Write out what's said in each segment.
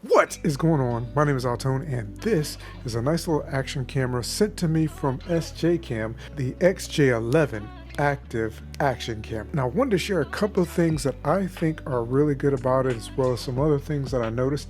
What is going on? My name is AlTone, and this is a nice little action camera sent to me from SJCAM, the SJ11 active action camera. Now, I wanted to share a couple of things that I think are really good about it, as well as some other things that I noticed,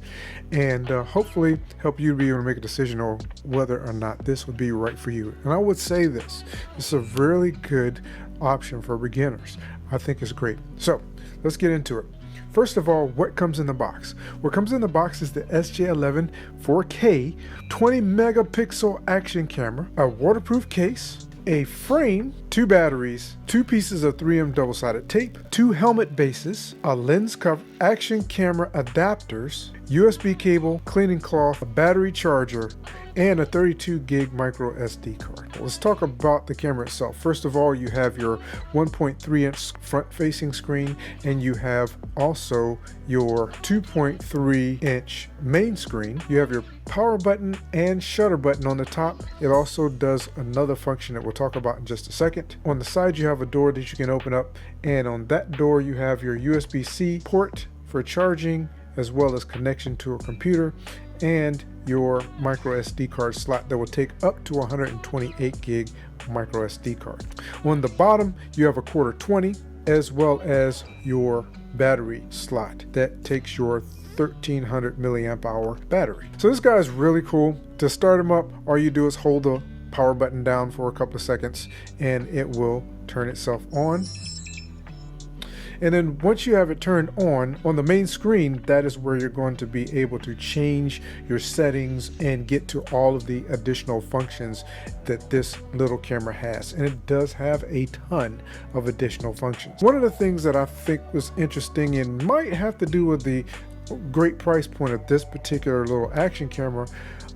and hopefully help you to be able to make a decision on whether or not this would be right for you. And I would say this is a really good option for beginners. I think it's great. So let's get into it. First of all, what comes in the box? What comes in the box is the SJ11 4K 20 megapixel action camera, a waterproof case, a frame, 2 batteries, 2 pieces of 3M double-sided tape, 2 helmet bases, a lens cover, action camera adapters, USB cable, cleaning cloth, a battery charger, and a 32 gig micro SD card. Let's talk about the camera itself. First of all, you have your 1.3 inch front facing screen, and you have also your 2.3 inch main screen. You have your power button and shutter button on the top. It also does another function that we'll talk about in just a second. On the side, you have a door that you can open up, and on that door you have your USB-C port for charging, as well as connection to a computer, and your micro SD card slot that will take up to 128 gig micro SD card. On the bottom, you have a quarter 20, as well as your battery slot that takes your 1300 milliamp hour battery. So this guy is really cool. To start him up, all you do is hold the power button down for a couple of seconds and it will turn itself on. And then once you have it turned on the main screen, that is where you're going to be able to change your settings and get to all of the additional functions that this little camera has. And it does have a ton of additional functions. One of the things that I think was interesting and might have to do with the great price point of this particular little action camera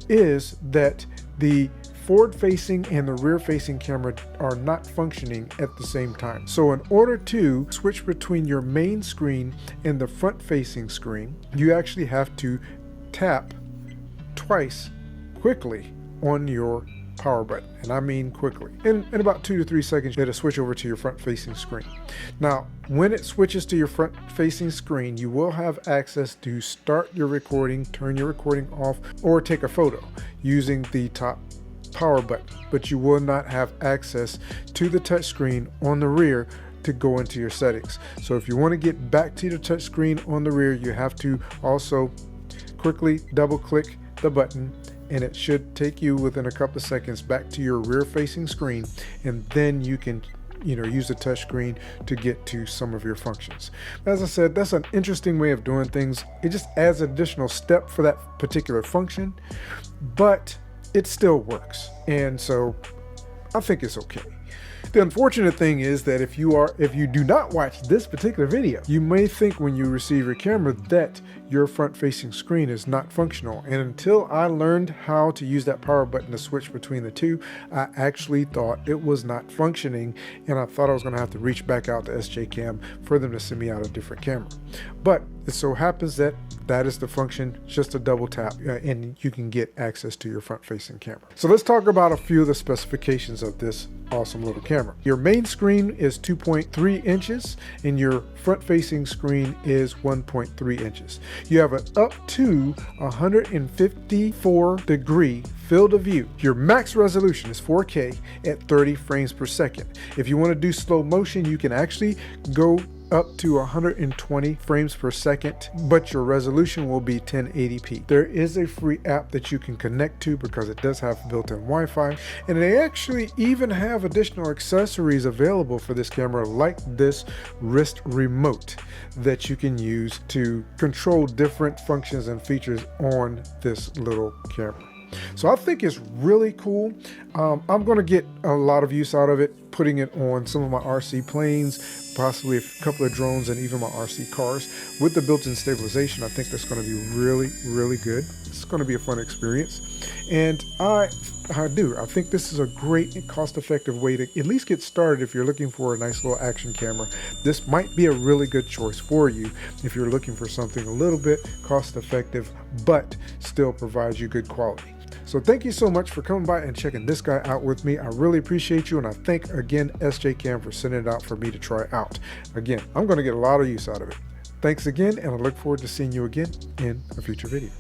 is that the forward-facing and the rear-facing camera are not functioning at the same time. So in order to switch between your main screen and the front-facing screen, you actually have to tap twice quickly on your power button, and I mean quickly. In about 2 to 3 seconds, it'll switch over to your front-facing screen. Now, when it switches to your front-facing screen, you will have access to start your recording, turn your recording off, or take a photo using the top power button, but you will not have access to the touch screen on the rear to go into your settings. So if you want to get back to the touch screen on the rear, you have to also quickly double click the button, and it should take you within a couple of seconds back to your rear facing screen, and then you can use the touch screen to get to some of your functions. As I said, that's an interesting way of doing things. It just adds an additional step for that particular function, but it still works, and so I think it's okay. The unfortunate thing is that if you do not watch this particular video, you may think when you receive your camera that your front-facing screen is not functional. And until I learned how to use that power button to switch between the two, I actually thought it was not functioning, and I thought I was going to have to reach back out to SJCAM for them to send me out a different camera. But it so happens that that is the function, just a double tap, and you can get access to your front-facing camera. So let's talk about a few of the specifications of this awesome little camera. Your main screen is 2.3 inches, and your front-facing screen is 1.3 inches. You have an up to 154 degree field of view. Your max resolution is 4K at 30 frames per second. If you want to do slow motion, you can actually go up to 120 frames per second, but your resolution will be 1080p. There is a free app that you can connect to because it does have built-in Wi-Fi, and they actually even have additional accessories available for this camera, like this wrist remote that you can use to control different functions and features on this little camera. So I think it's really cool. I'm going to get a lot of use out of it, putting it on some of my RC planes, possibly a couple of drones, and even my RC cars. With the built-in stabilization, I think that's going to be really, really good. It's going to be a fun experience. And I think this is a great and cost-effective way to at least get started if you're looking for a nice little action camera. This might be a really good choice for you if you're looking for something a little bit cost-effective, but still provides you good quality. So thank you so much for coming by and checking this guy out with me. I really appreciate you, and I thank again SJCAM for sending it out for me to try out. Again, I'm going to get a lot of use out of it. Thanks again, and I look forward to seeing you again in a future video.